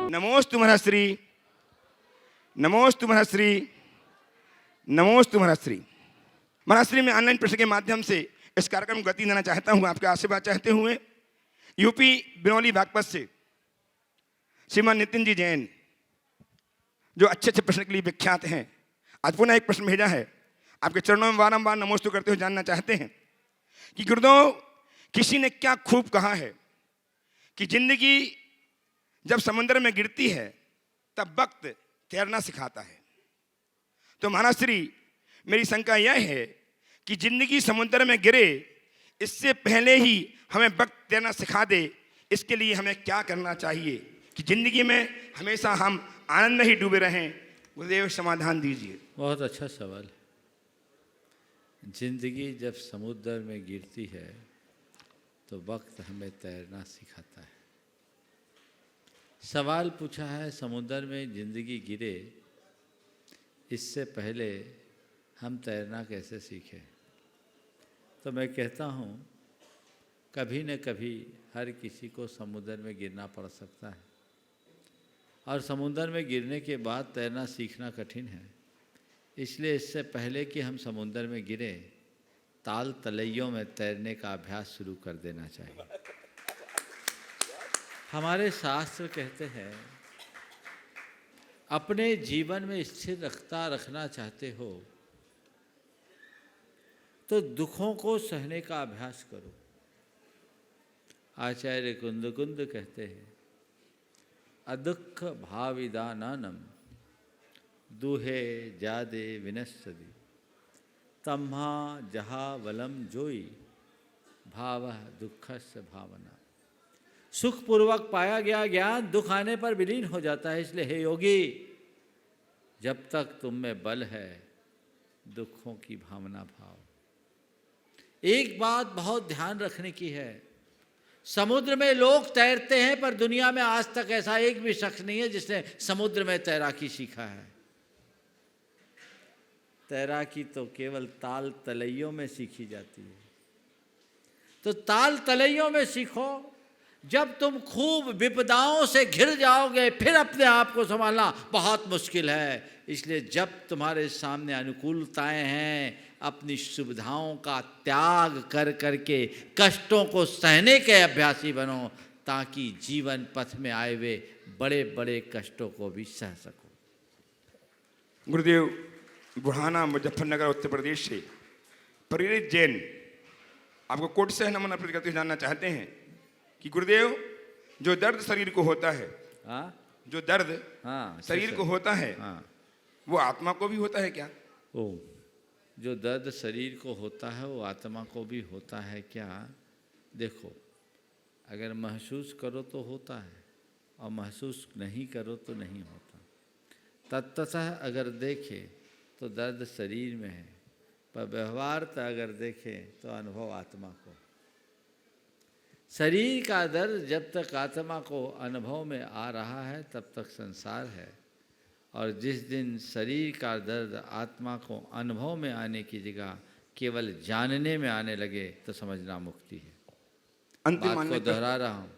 नमोस्तु मनश्री, नमोस्तु मनश्री, नमोस्तु मनश्री। मनश्री में ऑनलाइन प्रश्न के माध्यम से इस कार्यक्रम को गति देना चाहता हूं, आपके आशीर्वाद चाहते हुए। यूपी बिनौली बागपत से श्रीमान नितिन जी जैन, जो अच्छे अच्छे प्रश्न के लिए विख्यात हैं, आज पुनः एक प्रश्न भेजा है। आपके चरणों में बारंबार नमोस्तु करते हुए जानना चाहते हैं कि गुरुदेव, किसी ने क्या खूब कहा है कि जिंदगी जब समुद्र में गिरती है तब वक्त तैरना सिखाता है। तो महाराष्ट्री, मेरी शंका यह है कि जिंदगी समुद्र में गिरे इससे पहले ही हमें वक्त तैरना सिखा दे, इसके लिए हमें क्या करना चाहिए कि जिंदगी में हमेशा हम आनंद में ही डूबे रहें? गुरुदेव समाधान दीजिए। बहुत अच्छा सवाल है। जिंदगी जब समुद्र में गिरती है तो वक्त हमें तैरना सिखाता है। सवाल पूछा है, समुद्र में जिंदगी गिरे इससे पहले हम तैरना कैसे सीखें? तो मैं कहता हूँ, कभी न कभी हर किसी को समुद्र में गिरना पड़ सकता है, और समुद्र में गिरने के बाद तैरना सीखना कठिन है। इसलिए इससे पहले कि हम समुद्र में गिरे, ताल तलैयों में तैरने का अभ्यास शुरू कर देना चाहिए। हमारे शास्त्र कहते हैं, अपने जीवन में स्थिर रखना चाहते हो तो दुखों को सहने का अभ्यास करो। आचार्य कुंद कहते हैं, अदुख भाविदानम दुहे जादे विनश्यति तम्हा जहा वलम जोई भाव दुखस्य भावना। सुखपूर्वक पाया गया ज्ञान दुख आने पर विलीन हो जाता है। इसलिए हे योगी, जब तक तुम में बल है दुखों की भावना भाव। एक बात बहुत ध्यान रखने की है, समुद्र में लोग तैरते हैं पर दुनिया में आज तक ऐसा एक भी शख्स नहीं है जिसने समुद्र में तैराकी सीखा है। तैराकी तो केवल ताल तलैयों में सीखी जाती है। तो ताल तलैयों में सीखो। जब तुम खूब विपदाओं से घिर जाओगे फिर अपने आप को संभालना बहुत मुश्किल है। इसलिए जब तुम्हारे सामने अनुकूलताएं हैं, अपनी सुविधाओं का त्याग कर करके कष्टों को सहने के अभ्यासी बनो, ताकि जीवन पथ में आए हुए बड़े बड़े कष्टों को भी सह सको। गुरुदेव, बुढ़ाना मुजफ्फरनगर उत्तर प्रदेश से प्रेरित जैन आपको कोट से नमन अर्पित करते हुए जानना चाहते हैं कि गुरुदेव, जो दर्द शरीर को होता है, जो दर्द शरीर को होता है, वो आत्मा को भी होता है क्या? जो दर्द शरीर को होता है वो आत्मा को भी होता है क्या? देखो, अगर महसूस करो तो होता है, और महसूस नहीं करो तो नहीं होता। तत्तः अगर देखें तो दर्द शरीर में है, पर व्यवहारतः अगर देखें तो अनुभव आत्मा को। शरीर का दर्द जब तक आत्मा को अनुभव में आ रहा है तब तक संसार है, और जिस दिन शरीर का दर्द आत्मा को अनुभव में आने की जगह केवल जानने में आने लगे तो समझना मुक्ति है। बात को दोहरा रहा हूँ,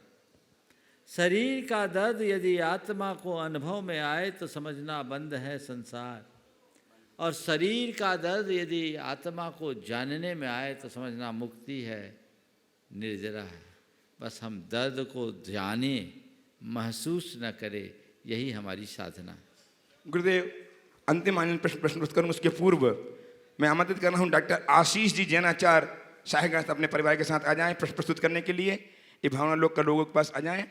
शरीर का दर्द यदि आत्मा को अनुभव में आए तो समझना बंद है संसार, और शरीर का दर्द यदि आत्मा को जानने में आए तो समझना मुक्ति है, निर्जरा है। बस हम दर्द को जाने, महसूस न करें, यही हमारी साधना है। गुरुदेव, अंतिम आनंद प्रश्न करूँ उसके पूर्व मैं आमंत्रित कर रहा हूँ डॉक्टर आशीष जी जैनाचार्य साहिबगंज अपने परिवार के साथ आ जाएं प्रश्न प्रस्तुत करने के लिए। ये भावना लोगों के पास आ जाएं।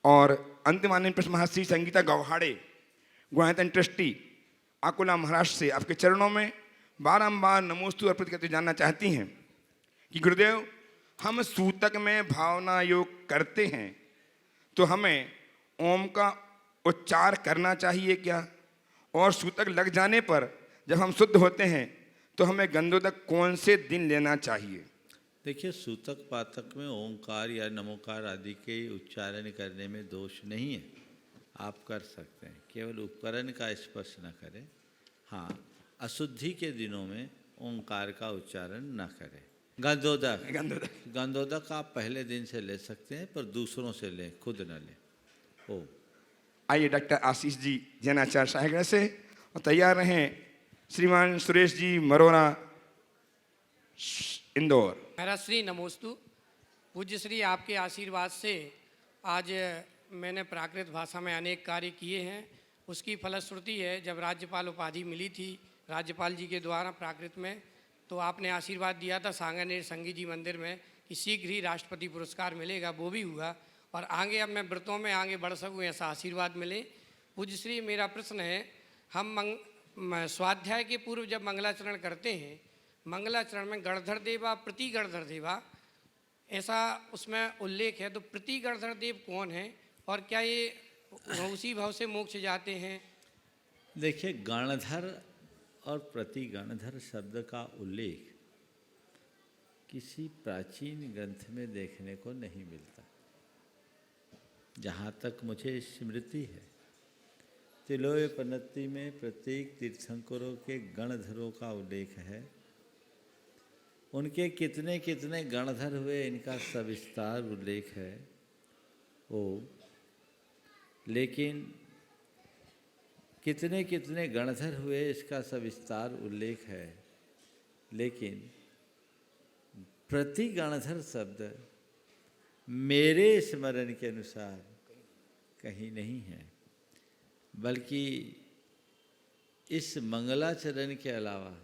और अंतिम आनंद प्रश्न महाश्री संगीता गौहाड़े, गुवाहाटी ट्रस्टी, अकोला महाराष्ट्र से आपके चरणों में बारंबार नमोस्तु अर्पित करते जानना चाहती हैं कि गुरुदेव, हम सूतक में भावना योग करते हैं तो हमें ओम का उच्चार करना चाहिए क्या? और सूतक लग जाने पर जब हम शुद्ध होते हैं तो हमें गंधोदक कौन से दिन लेना चाहिए? देखिए, सूतक पातक में ओंकार या नमोकार आदि के उच्चारण करने में दोष नहीं है, आप कर सकते हैं, केवल उपकरण का स्पर्श न करें। हाँ, अशुद्धि के दिनों में ओंकार का उच्चारण न करें। गंधोदक आप पहले दिन से ले सकते हैं, पर दूसरों से लें, खुद न लें। ओ आइए डॉक्टर आशीष जी जैनाचार्य साहेबगढ़ से, और तैयार रहें श्रीमान सुरेश जी मरोरा इंदौर। महाराज श्री नमोस्तु। पूज्य श्री आपके आशीर्वाद से आज मैंने प्राकृत भाषा में अनेक कार्य किए हैं। उसकी फलश्रुति है, जब राज्यपाल उपाधि मिली थी राज्यपाल जी के द्वारा प्राकृत में, तो आपने आशीर्वाद दिया था सांगानेर संगी जी मंदिर में कि शीघ्र ही राष्ट्रपति पुरस्कार मिलेगा, वो भी हुआ। और आगे अब मैं व्रतों में आगे बढ़ सकूँ ऐसा आशीर्वाद मिले। पूज्य श्री मेरा प्रश्न है, हम स्वाध्याय के पूर्व जब मंगलाचरण करते हैं, मंगलाचरण में गणधर देवा प्रति गणधर देवा ऐसा उसमें उल्लेख है, तो प्रति गणधर देव कौन है और क्या ये उसी भाव से मोक्ष जाते हैं? देखिए, गणधर और प्रति गणधर शब्द का उल्लेख किसी प्राचीन ग्रंथ में देखने को नहीं मिलता। जहाँ तक मुझे स्मृति है, तिलोपनिषद में प्रत्येक तीर्थंकरों के गणधरों का उल्लेख है। उनके कितने कितने गणधर हुए इनका सविस्तार उल्लेख है वो, लेकिन कितने कितने गणधर हुए इसका सविस्तार उल्लेख है, लेकिन प्रति गणधर शब्द मेरे स्मरण के अनुसार कहीं नहीं है, बल्कि इस मंगलाचरण के अलावा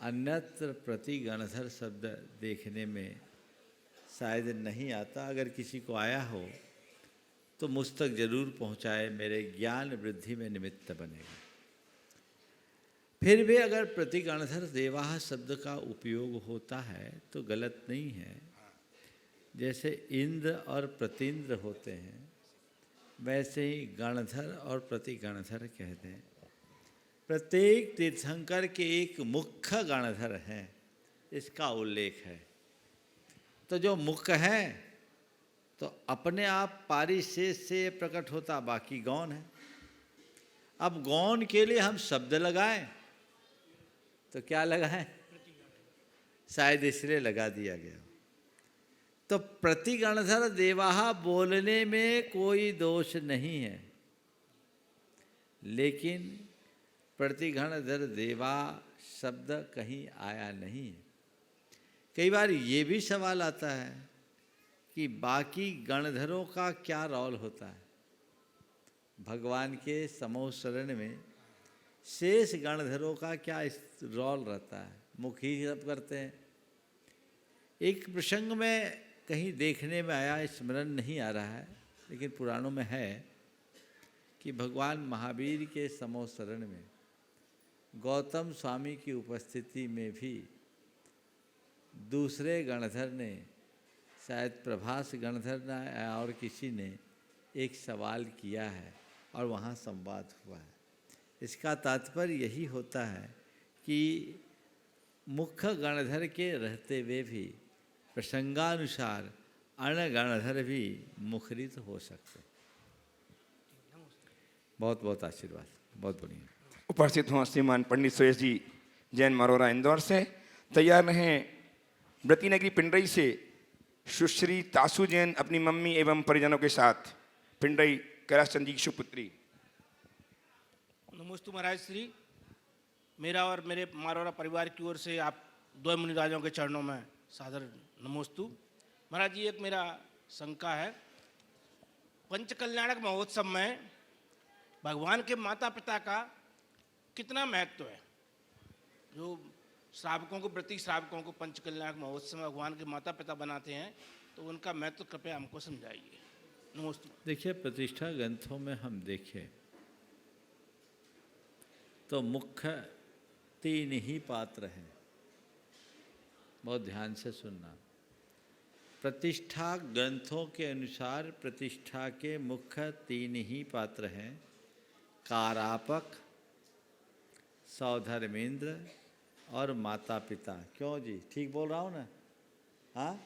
अन्यत्र प्रति गणधर शब्द देखने में शायद नहीं आता। अगर किसी को आया हो तो मुझ तक जरूर पहुँचाए, मेरे ज्ञान वृद्धि में निमित्त बनेगा। फिर भी अगर प्रति गणधर देवाः शब्द का उपयोग होता है तो गलत नहीं है। जैसे इंद्र और प्रतीन्द्र होते हैं, वैसे ही गणधर और प्रति गणधर कहते हैं। प्रत्येक तीर्थंकर के एक मुख्य गणधर है, इसका उल्लेख है। तो जो मुख्य है तो अपने आप पारिशेष से प्रकट होता, बाकी गौण है। अब गौण के लिए हम शब्द लगाएं तो क्या लगाएं? शायद इसलिए लगा दिया गया। तो प्रति गणधर देवाः बोलने में कोई दोष नहीं है, लेकिन प्रति गणधर देवा शब्द कहीं आया नहीं है। कई बार ये भी सवाल आता है कि बाकी गणधरों का क्या रोल होता है। भगवान के समूह शरण में शेष गणधरों का क्या रोल रहता है? मुख ही सब करते हैं। एक प्रसंग में कहीं देखने में आया, स्मरण नहीं आ रहा है, लेकिन पुराणों में है कि भगवान महावीर के समूह शरण में गौतम स्वामी की उपस्थिति में भी दूसरे गणधर ने, शायद प्रभास गणधर ने और किसी ने एक सवाल किया है और वहाँ संवाद हुआ है। इसका तात्पर्य यही होता है कि मुख्य गणधर के रहते हुए भी प्रसंगानुसार अन्य गणधर भी मुखरित हो सकते। बहुत बहुत आशीर्वाद, बहुत बढ़िया। उपस्थित हों श्रीमान पंडित सुरेश जी जैन मरोरा इंदौर से। तैयार रहें व्रती नगरी पिंडई से सुश्री तासु जैन अपनी मम्मी एवं परिजनों के साथ, पिंडई कैलाश चंद जी की सुपुत्री। नमोस्तु महाराज श्री, मेरा और मेरे मारवाड़ा परिवार की ओर से आप दो मुनिराजों के चरणों में सादर नमोस्तु। महाराज जी, एक मेरा शंका है, पंचकल्याणक महोत्सव में भगवान के माता पिता का कितना महत्व है? जो श्रावकों को, प्रति श्रावकों को पंचकल्याणक महोत्सव में भगवान के माता पिता बनाते हैं, तो उनका महत्व कृपया हमको समझाइए। नमोस्तु। देखिए, प्रतिष्ठा ग्रंथों में हम देखें तो मुख्य 3 ही पात्र हैं। बहुत ध्यान से सुनना। प्रतिष्ठा ग्रंथों के अनुसार प्रतिष्ठा के मुख्य 3 ही पात्र हैं, कारापक, सौधर्मेंद्र और माता पिता। क्यों जी, ठीक बोल रहा हूँ ना? हाँ,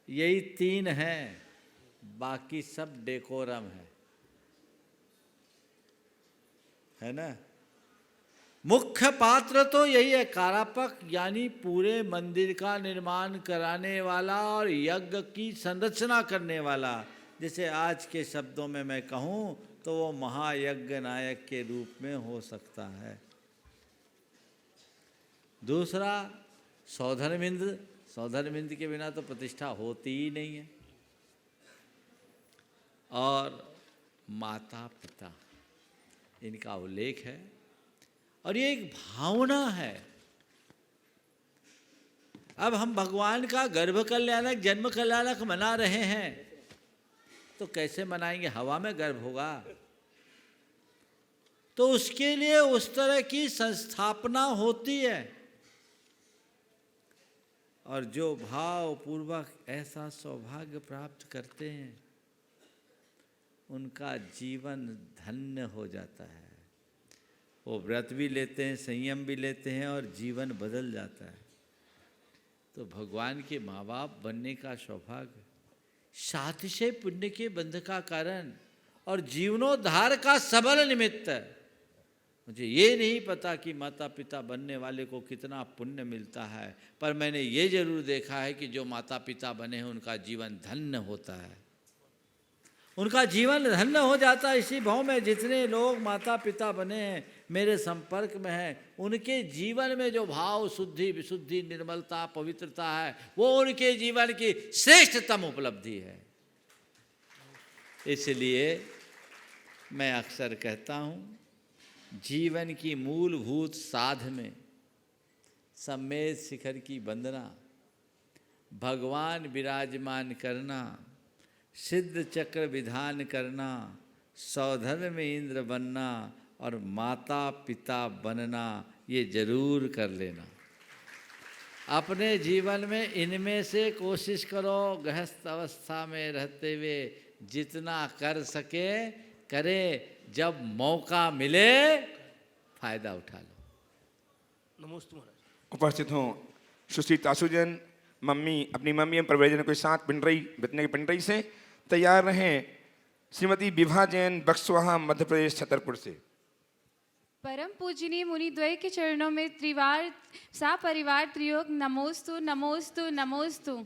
यही 3 हैं, बाकी सब डेकोरम है ना। मुख्य पात्र तो यही है, कारापक यानी पूरे मंदिर का निर्माण कराने वाला और यज्ञ की संरचना करने वाला, जैसे आज के शब्दों में मैं कहूँ तो वो महायज्ञ नायक के रूप में हो सकता है। दूसरा सौधर्मिंद्र, सौधर्मिंद्र के बिना तो प्रतिष्ठा होती ही नहीं है। और माता पिता, इनका उल्लेख है और ये एक भावना है। अब हम भगवान का गर्भ कल्याणक जन्म कल्याणक मना रहे हैं तो कैसे मनाएंगे? हवा में गर्भ होगा? तो उसके लिए उस तरह की संस्थापना होती है और जो भाव पूर्वक ऐसा सौभाग्य प्राप्त करते हैं उनका जीवन धन्य हो जाता है। वो व्रत भी लेते हैं, संयम भी लेते हैं और जीवन बदल जाता है। तो भगवान के माँ बाप बनने का सौभाग्य सातिशय पुण्य के बंध का कारण और जीवनोद्धार का सबल निमित्त है। मुझे ये नहीं पता कि माता पिता बनने वाले को कितना पुण्य मिलता है, पर मैंने ये जरूर देखा है कि जो माता पिता बने हैं उनका जीवन धन्य होता है, उनका जीवन धन्य हो जाता है। इसी भाव में जितने लोग माता पिता बने हैं, मेरे संपर्क में हैं, उनके जीवन में जो भाव शुद्धि विशुद्धि निर्मलता पवित्रता है वो उनके जीवन की श्रेष्ठतम उपलब्धि है। इसलिए मैं अक्सर कहता हूँ जीवन की मूलभूत साध में सम्मेद शिखर की वंदना, भगवान विराजमान करना, सिद्ध चक्र विधान करना, सौधर्म में इंद्र बनना और माता पिता बनना, ये जरूर कर लेना। अपने जीवन में इनमें से कोशिश करो, गृहस्थ अवस्था में रहते हुए जितना कर सके करे, जब मौका मिले फायदा उठा लो। नमोस्तु महाराज। उपस्थित हों सुश्री तासुजन मम्मी, अपनी मम्मी एवं परिवारजनों के साथ पिंडरई बितने की पिंडरई से तैयार रहें। श्रीमती विभा जैन, बक्सवाहा, मध्य प्रदेश, छतरपुर से। परम पूजनीय मुनिद्वय के चरणों में त्रिवार सपरिवार त्रियोग नमोस्तु नमोस्तु नमोस्तु।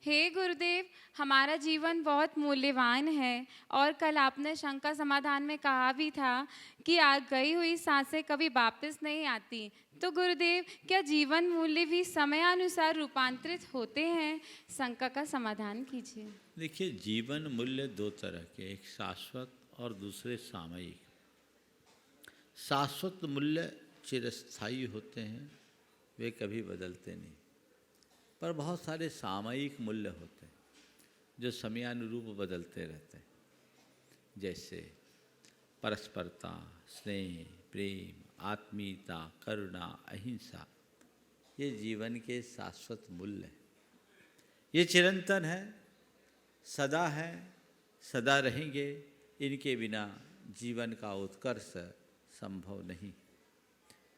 हे गुरुदेव, हमारा जीवन बहुत मूल्यवान है और कल आपने शंका समाधान में कहा भी था कि गई हुई सांसें कभी वापस नहीं आती। तो गुरुदेव, क्या जीवन मूल्य भी समयानुसार रूपांतरित होते हैं? शंका का समाधान कीजिए। देखिए, जीवन मूल्य दो तरह के, एक शाश्वत और दूसरे सामयिक। शाश्वत मूल्य चिरस्थायी होते हैं, वे कभी बदलते नहीं। पर बहुत सारे सामयिक मूल्य होते हैं जो समयानुरूप बदलते रहते हैं, जैसे परस्परता, स्नेह, प्रेम, आत्मीयता, करुणा, अहिंसा। ये जीवन के शाश्वत मूल्य हैं। ये चिरंतन है, सदा है, सदा रहेंगे। इनके बिना जीवन का उत्कर्ष संभव नहीं।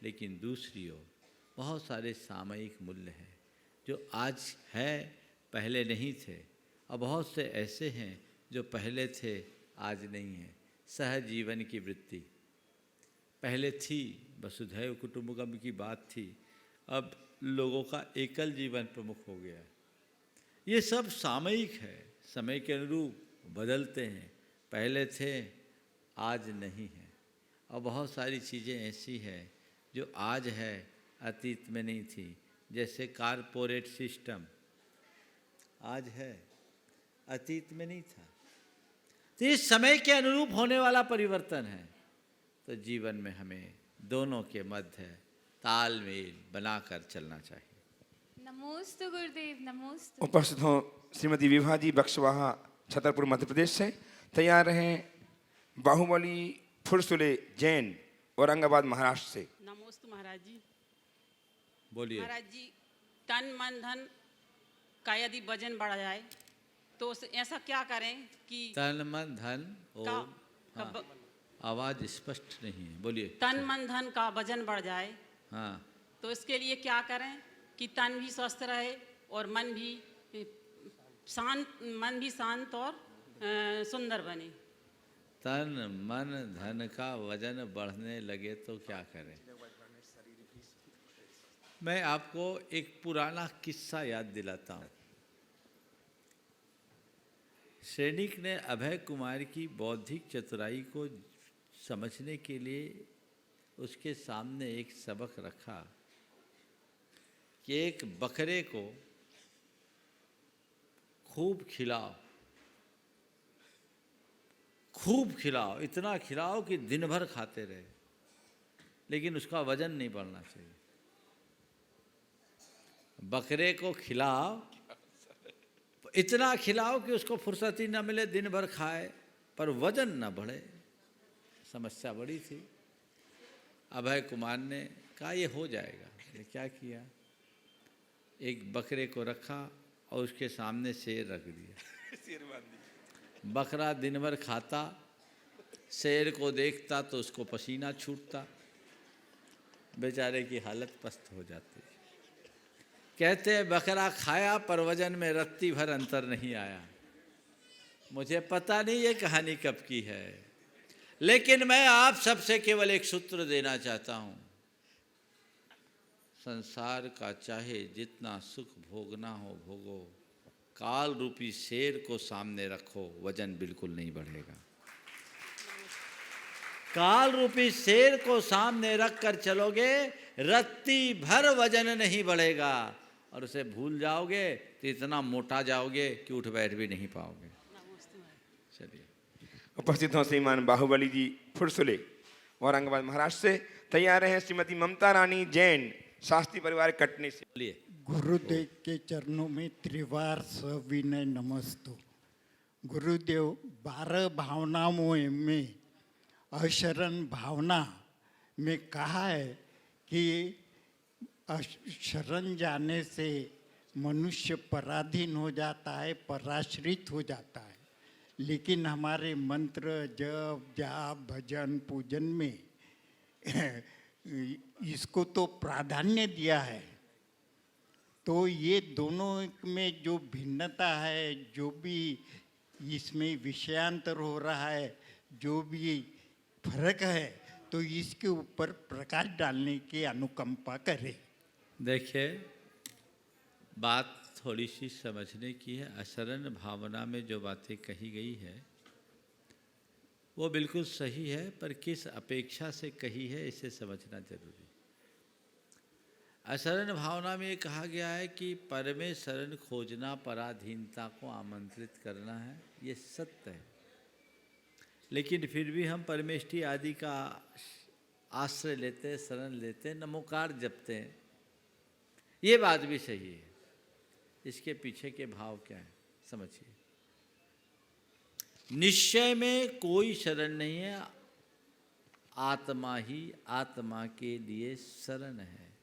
लेकिन दूसरी ओर बहुत सारे सामयिक मूल्य हैं जो आज है, पहले नहीं थे, और बहुत से ऐसे हैं जो पहले थे, आज नहीं है। सहजीवन की वृत्ति पहले थी, वसुधैव कुटुंबकम की बात थी, अब लोगों का एकल जीवन प्रमुख हो गया है। ये सब सामयिक है, समय के अनुरूप बदलते हैं। पहले थे, आज नहीं है। और बहुत सारी चीज़ें ऐसी हैं जो आज है, अतीत में नहीं थी। जैसे कारपोरेट सिस्टम आज है, अतीत में नहीं था। तो इस समय के अनुरूप होने वाला परिवर्तन है। तो जीवन में हमें दोनों के मध्य तालमेल बनाकर चलना चाहिए। नमोस्तु गुरुदेव, नमोस्तु। उपस्थित हों श्रीमती विभा जी, बक्सवाहा, छतरपुर, मध्य प्रदेश से। तैयार रहें बाहुबली फुरसुले जैन, औरंगाबाद, महाराष्ट्र से। नमोस्तु महाराज जी। बोलिए। महाराज जी, तन मन धन का यदि वजन बढ़ जाए तो ऐसा क्या करें कि तन मन धन का, हाँ, आवाज स्पष्ट नहीं है, बोलिए। तन मन धन का वजन बढ़ जाए, हाँ, तो इसके लिए क्या करें कि तन भी स्वस्थ रहे और मन भी शांत और सुंदर बने। तन मन धन का वजन बढ़ने लगे तो क्या करें? मैं आपको एक पुराना किस्सा याद दिलाता हूँ। सैनिक ने अभय कुमार की बौद्धिक चतुराई को समझने के लिए उसके सामने एक सबक रखा कि एक बकरे को खूब खिलाओ, इतना खिलाओ कि दिन भर खाते रहे, लेकिन उसका वजन नहीं बढ़ना चाहिए। बकरे को खिलाओ, इतना खिलाओ कि उसको फुर्सत ही ना मिले, दिन भर खाए पर वजन ना बढ़े। समस्या बड़ी थी। अभय कुमार ने कहा ये हो जाएगा। ये क्या किया, एक बकरे को रखा और उसके सामने शेर रख दिया। बकरा दिन भर खाता, शेर को देखता तो उसको पसीना छूटता, बेचारे की हालत पस्त हो जाती। कहते हैं बकरा खाया पर वजन में रत्ती भर अंतर नहीं आया। मुझे पता नहीं ये कहानी कब की है, लेकिन मैं आप सबसे केवल एक सूत्र देना चाहता हूं। संसार का चाहे जितना सुख भोगना हो भोगो, काल रूपी शेर को सामने रखो, वजन बिल्कुल नहीं बढ़ेगा। काल रूपी शेर को सामने रख कर चलोगे, रत्ती भर वजन नहीं बढ़ेगा, और उसे भूल जाओगे तो इतना मोटा जाओगे कि उठ बैठ भी नहीं पाओगे। चलिए। उपस्थित हो श्रीमान बाहुबली जी फुरसुले औरंगाबाद महाराष्ट्र से। तैयार हैं श्रीमती ममता रानी जैन शास्त्री परिवार कटनी से। बोलिए। गुरुदेव के चरणों में त्रिवार सविनय नमस्तु। गुरुदेव 12 भावनाओं में अशरण भावना में कहा है कि शरण जाने से मनुष्य पराधीन हो जाता है, पराश्रित हो जाता है, लेकिन हमारे मंत्र जप जाप भजन पूजन में इसको तो प्राधान्य दिया है। तो ये दोनों में जो भिन्नता है, जो भी इसमें विषयांतर हो रहा है, जो भी फर्क है, तो इसके ऊपर प्रकाश डालने की अनुकंपा करें। देखिए, बात थोड़ी सी समझने की है। अशरण भावना में जो बातें कही गई है वो बिल्कुल सही है, पर किस अपेक्षा से कही है इसे समझना जरूरी। अशरण भावना में ये कहा गया है कि पर में शरण खोजना पराधीनता को आमंत्रित करना है, ये सत्य है। लेकिन फिर भी हम परमेष्टि आदि का आश्रय लेते हैं, शरण लेते हैं, नमोकार जपते हैं, ये बात भी सही है। इसके पीछे के भाव क्या है समझिए। निश्चय में कोई शरण नहीं है, आत्मा ही आत्मा के लिए शरण है।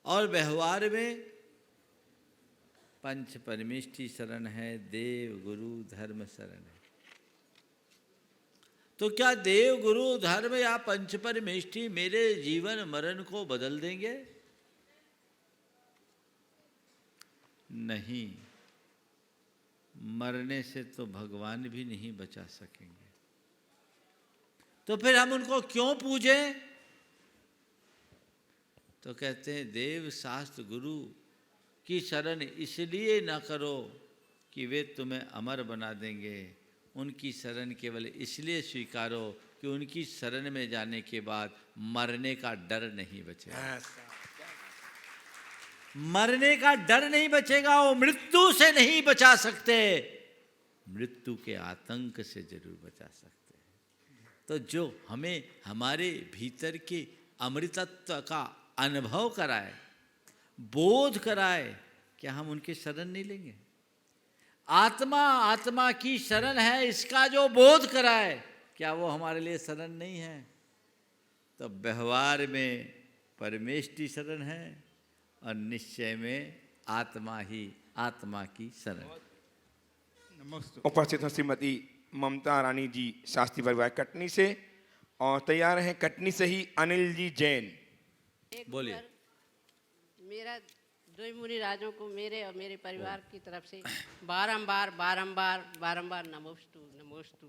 और व्यवहार में पंच परमेष्टि शरण है, देव गुरु धर्म शरण है। तो क्या देव गुरु धर्म या पंच परमेष्टि मेरे जीवन मरण को बदल देंगे? नहीं, मरने से तो भगवान भी नहीं बचा सकेंगे। तो फिर हम उनको क्यों पूजें? तो कहते हैं देव शास्त्र गुरु की शरण इसलिए ना करो कि वे तुम्हें अमर बना देंगे, उनकी शरण केवल इसलिए स्वीकारो कि उनकी शरण में जाने के बाद मरने का डर नहीं बचेगा। मरने का डर नहीं बचेगा, वो मृत्यु से नहीं बचा सकते, मृत्यु के आतंक से जरूर बचा सकते हैं। तो जो हमें हमारे भीतर के अमृतत्व का अनुभव कराए, बोध कराए, क्या हम उनके शरण नहीं लेंगे? आत्मा आत्मा की शरण है, इसका जो बोध कराए, क्या वो हमारे लिए शरण नहीं है? तो व्यवहार में परमेष्टि शरण है और निश्चय में आत्मा ही आत्मा की शरण। नमस्ते। उपस्थित हैं श्रीमती ममता रानी जी शास्त्री परिवार कटनी से। और तैयार हैं कटनी से ही अनिल जी जैन। बोलिए। मेरा दो मुनि राजों को मेरे और मेरे परिवार की तरफ से बारंबार बारंबार बारंबार नमोस्तु नमोस्तु।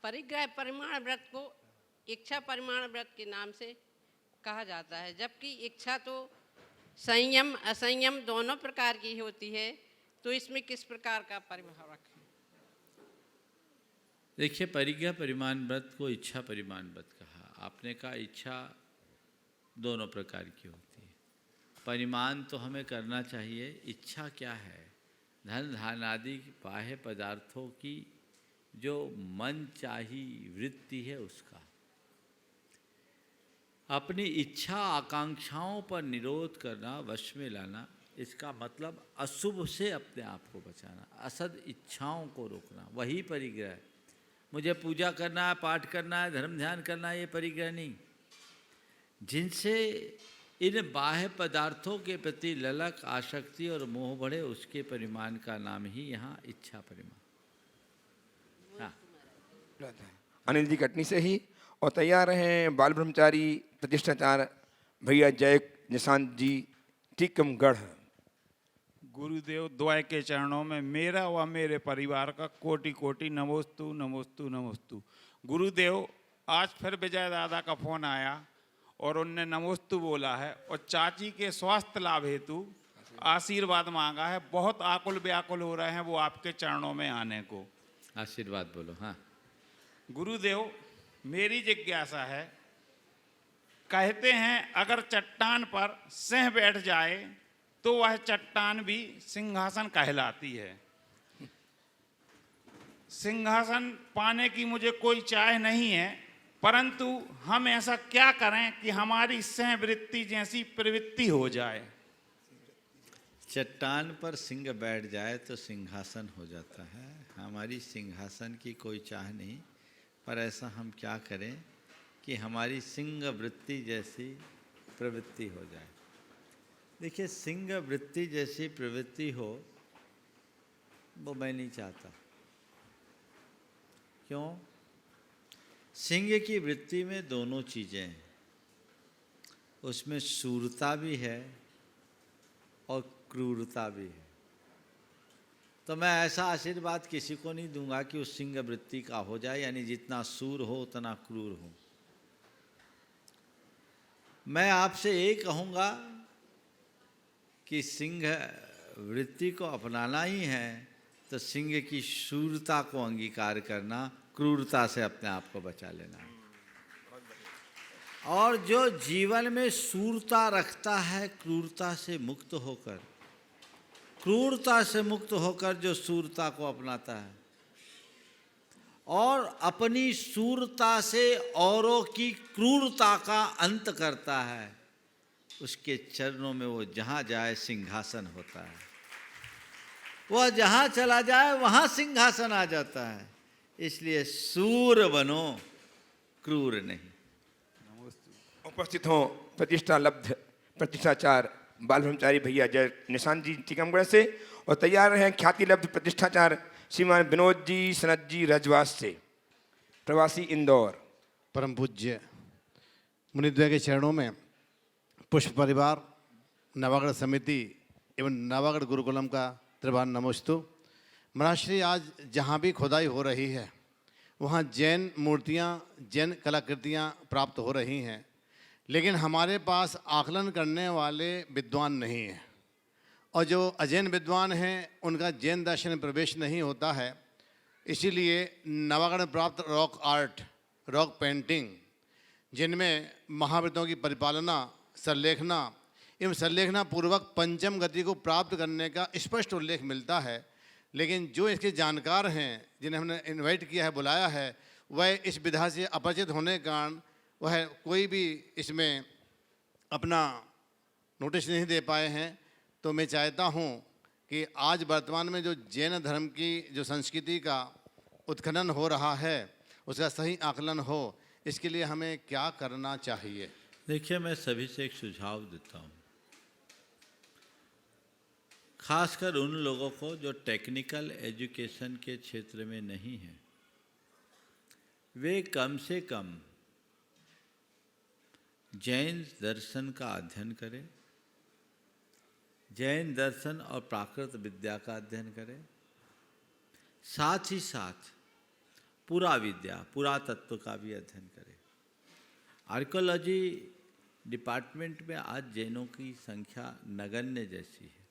परिग्रह परिमाण व्रत को इच्छा परिमाण व्रत के नाम से कहा जाता है, जबकि इच्छा तो संयम असंयम दोनों प्रकार की होती है। तो इसमें किस प्रकार का परिभाव रखें? देखिए, परिज्ञा परिमाण व्रत को इच्छा परिमाण व्रत कहा। आपने कहा इच्छा दोनों प्रकार की होती है। परिमाण तो हमें करना चाहिए, इच्छा क्या है? धन धान आदि बाह्य पदार्थों की जो मन चाही वृत्ति है उसका। अपनी इच्छा आकांक्षाओं पर निरोध करना, वश में लाना, इसका मतलब अशुभ से अपने आप को बचाना, असद इच्छाओं को रोकना, वही परिग्रह है। मुझे पूजा करना है, पाठ करना है, धर्म ध्यान करना है, ये परिग्रह नहीं। जिनसे इन बाह्य पदार्थों के प्रति ललक, आसक्ति और मोह बढ़े, उसके परिमाण का नाम ही यहाँ इच्छा परिमाण। हाँ, अनिल जी कटनी से ही। और तैयार हैं बाल ब्रह्मचारी प्रतिष्ठाचार भैया जय निशांत जी टीकमगढ़। गुरुदेव द्वय के चरणों में मेरा व मेरे परिवार का कोटि कोटि नमोस्तु नमोस्तु नमोस्तु। गुरुदेव, आज फिर विजय दादा का फोन आया और उनने नमोस्तु बोला है और चाची के स्वास्थ्य लाभ हेतु आशीर्वाद मांगा है। बहुत आकुल व्याकुल हो रहे हैं वो आपके चरणों में आने को। आशीर्वाद बोलो। हाँ गुरुदेव, मेरी जिज्ञासा है, कहते हैं अगर चट्टान पर सिंह बैठ जाए तो वह चट्टान भी सिंहासन कहलाती है। सिंहासन पाने की मुझे कोई चाह नहीं है, परंतु हम ऐसा क्या करें कि हमारी सिंह वृत्ति जैसी प्रवृत्ति हो जाए? चट्टान पर सिंह बैठ जाए तो सिंहासन हो जाता है। हमारी सिंहासन की कोई चाह नहीं, पर ऐसा हम क्या करें कि हमारी सिंह वृत्ति जैसी प्रवृत्ति हो जाए। देखिए, सिंह वृत्ति जैसी प्रवृत्ति हो वो मैं नहीं चाहता। क्यों? सिंह की वृत्ति में दोनों चीज़ें हैं, उसमें शूरता भी है और क्रूरता भी है। तो मैं ऐसा आशीर्वाद किसी को नहीं दूंगा कि उस सिंह वृत्ति का हो जाए, यानी जितना सूर हो उतना क्रूर हो। मैं आपसे ये कहूँगा कि सिंह वृत्ति को अपनाना ही है तो सिंह की शूरता को अंगीकार करना, क्रूरता से अपने आप को बचा लेना। और जो जीवन में शूरता रखता है, क्रूरता से मुक्त होकर, क्रूरता से मुक्त होकर जो शूरता को अपनाता है और अपनी शूरता से औरों की क्रूरता का अंत करता है, उसके चरणों में वो जहाँ जाए सिंहासन होता है। वह जहाँ चला जाए वहाँ सिंहासन आ जाता है। इसलिए सूर बनो, क्रूर नहीं। उपस्थित हों प्रतिष्ठा लब्ध प्रतिष्ठाचार बाल ब्रह्मचारी भैया जय निशांत जी टीकमगढ़ से। और तैयार हैं ख्याति लब्ध प्रतिष्ठाचार श्रीमान विनोद जी सनत जी रजवास से, प्रवासी इंदौर। परम पूज्य मुनिद्वय के चरणों में पुष्प परिवार, नवागढ़ समिति एवं नवागढ़ गुरुकुलम का त्रिवार नमोस्तु। महाराष्ट्री, आज जहाँ भी खुदाई हो रही है वहाँ जैन मूर्तियाँ, जैन कलाकृतियाँ प्राप्त हो रही हैं, लेकिन हमारे पास आकलन करने वाले विद्वान नहीं हैं, और जो अजैन विद्वान हैं उनका जैन दर्शन में प्रवेश नहीं होता है। इसीलिए नवागढ़ में प्राप्त रॉक आर्ट, रॉक पेंटिंग, जिनमें महाविद्वानों की परिपालना, संलेखना एवं संलेखना पूर्वक पंचम गति को प्राप्त करने का स्पष्ट उल्लेख मिलता है, लेकिन जो इसके जानकार हैं, जिन्हें हमने इनवाइट किया है, बुलाया है, वह इस विधा से अपरिचित होने के कारण वह कोई भी इसमें अपना नोटिस नहीं दे पाए हैं। तो मैं चाहता हूँ कि आज वर्तमान में जो जैन धर्म की जो संस्कृति का उत्खनन हो रहा है उसका सही आकलन हो, इसके लिए हमें क्या करना चाहिए? देखिए, मैं सभी से एक सुझाव देता हूँ, खासकर उन लोगों को जो टेक्निकल एजुकेशन के क्षेत्र में नहीं हैं। वे कम से कम जैन दर्शन का अध्ययन करें, जैन दर्शन और प्राकृत विद्या का अध्ययन करें, साथ ही साथ पुरा विद्या, पुरातत्व का भी अध्ययन करें। आर्कियोलॉजी डिपार्टमेंट में आज जैनों की संख्या नगण्य जैसी है।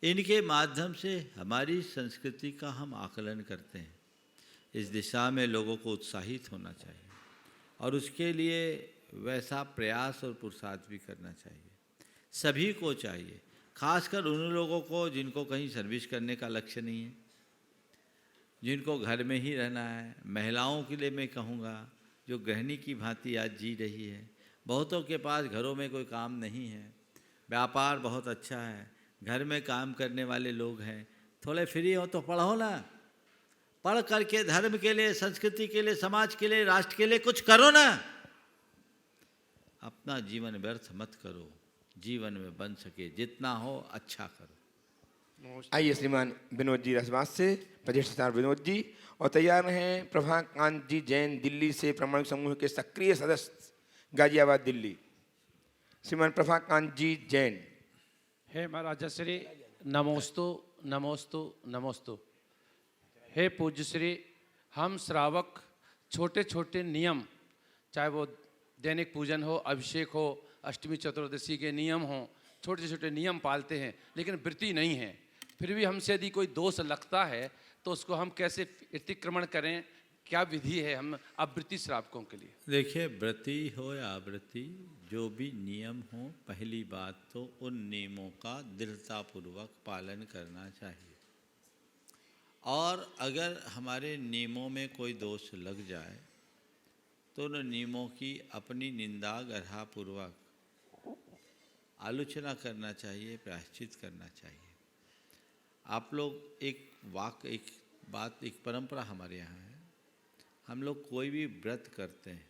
इनके माध्यम से हमारी संस्कृति का हम आकलन करते हैं। इस दिशा में लोगों को उत्साहित होना चाहिए और उसके लिए वैसा प्रयास और पुरुषार्थ भी करना चाहिए। सभी को चाहिए, खासकर उन लोगों को जिनको कहीं सर्विस करने का लक्ष्य नहीं है, जिनको घर में ही रहना है। महिलाओं के लिए मैं कहूँगा, जो गृहिणी की भांति आज जी रही है। बहुतों के पास घरों में कोई काम नहीं है, व्यापार बहुत अच्छा है, घर में काम करने वाले लोग हैं। थोड़े फ्री हो तो पढ़ो ना, पढ़ करके धर्म के लिए, संस्कृति के लिए, समाज के लिए, राष्ट्र के लिए कुछ करो ना। अपना जीवन व्यर्थ मत करो, जीवन में बन सके जितना हो अच्छा करो। आइए श्रीमान विनोद जी रसवास से, प्रतिष्ठान विनोद जी, और तैयार हैं प्रभाकांत जी जैन दिल्ली से, प्रामाणिक समूह के सक्रिय सदस्य, गाजियाबाद दिल्ली। श्रीमान प्रभाकांत जी जैन। हे महाराज श्री, नमोस्तु नमोस्तु नमोस्तु। हे पूज्य श्री, हम श्रावक छोटे छोटे नियम, चाहे वो दैनिक पूजन हो, अभिषेक हो, अष्टमी चतुर्दशी के नियम हो, छोटे छोटे नियम पालते हैं, लेकिन वृत्ति नहीं है। फिर भी हमसे यदि कोई दोष लगता है तो उसको हम कैसे अतिक्रमण करें, क्या विधि है हम अवृत्ति श्रावकों के लिए? देखिए, व्रती हो या अव्रती, जो भी नियम हो, पहली बात तो उन नियमों का दृढ़तापूर्वक पालन करना चाहिए। और अगर हमारे नियमों में कोई दोष लग जाए तो उन नियमों की अपनी निंदा गढ़ापूर्वक आलोचना करना चाहिए, प्रायश्चित करना चाहिए। आप लोग एक बात, एक परंपरा हमारे यहाँ है, हम लोग कोई भी व्रत करते हैं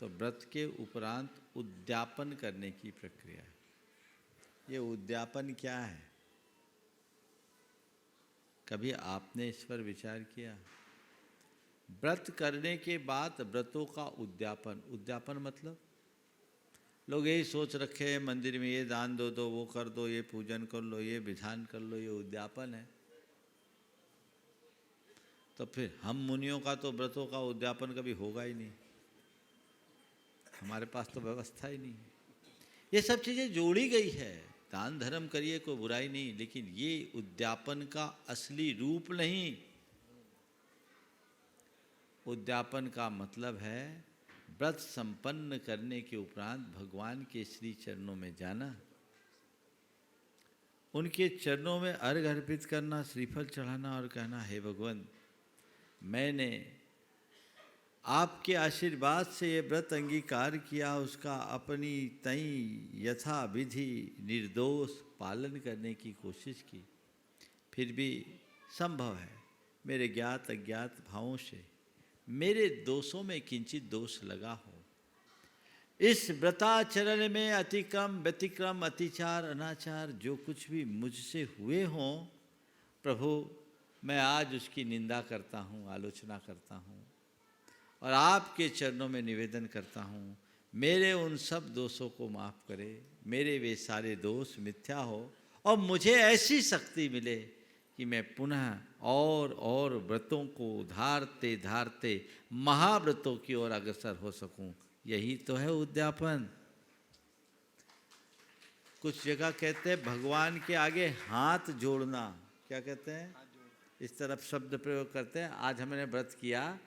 तो व्रत के उपरांत उद्यापन करने की प्रक्रिया है। ये उद्यापन क्या है? कभी आपने इस पर विचार किया? व्रत करने के बाद व्रतों का उद्यापन, उद्यापन मतलब लोग यही सोच रखे हैं, मंदिर में ये दान दो, वो कर दो, ये पूजन कर लो, ये विधान कर लो, ये उद्यापन है। तो फिर हम मुनियों का तो व्रतों का उद्यापन कभी होगा ही नहीं, हमारे पास तो व्यवस्था ही नहीं। ये सब चीज़ें जोड़ी गई है। दान धर्म करिए, कोई बुराई नहीं, लेकिन ये उद्यापन का असली रूप नहीं। उद्यापन का मतलब है व्रत संपन्न करने के उपरांत भगवान के श्री चरणों में जाना, उनके चरणों में अर्घ अर्पित करना, श्रीफल चढ़ाना और कहना, हे भगवान, मैंने आपके आशीर्वाद से ये व्रत अंगीकार किया, उसका अपनी तई यथा विधि निर्दोष पालन करने की कोशिश की, फिर भी संभव है मेरे ज्ञात अज्ञात भावों से मेरे दोषों में किंचित दोष लगा हो। इस व्रताचरण में अतिक्रम, व्यतिक्रम, अतिचार, अनाचार जो कुछ भी मुझसे हुए हों, प्रभु मैं आज उसकी निंदा करता हूँ, आलोचना करता हूँ और आपके चरणों में निवेदन करता हूँ, मेरे उन सब दोषों को माफ़ करे, मेरे वे सारे दोष मिथ्या हो और मुझे ऐसी शक्ति मिले कि मैं पुनः और व्रतों को धारते धारते महाव्रतों की ओर अग्रसर हो सकूं। यही तो है उद्यापन। कुछ जगह कहते हैं भगवान के आगे हाथ जोड़ना, क्या कहते हैं, इस तरफ शब्द प्रयोग करते हैं। आज हमने व्रत किया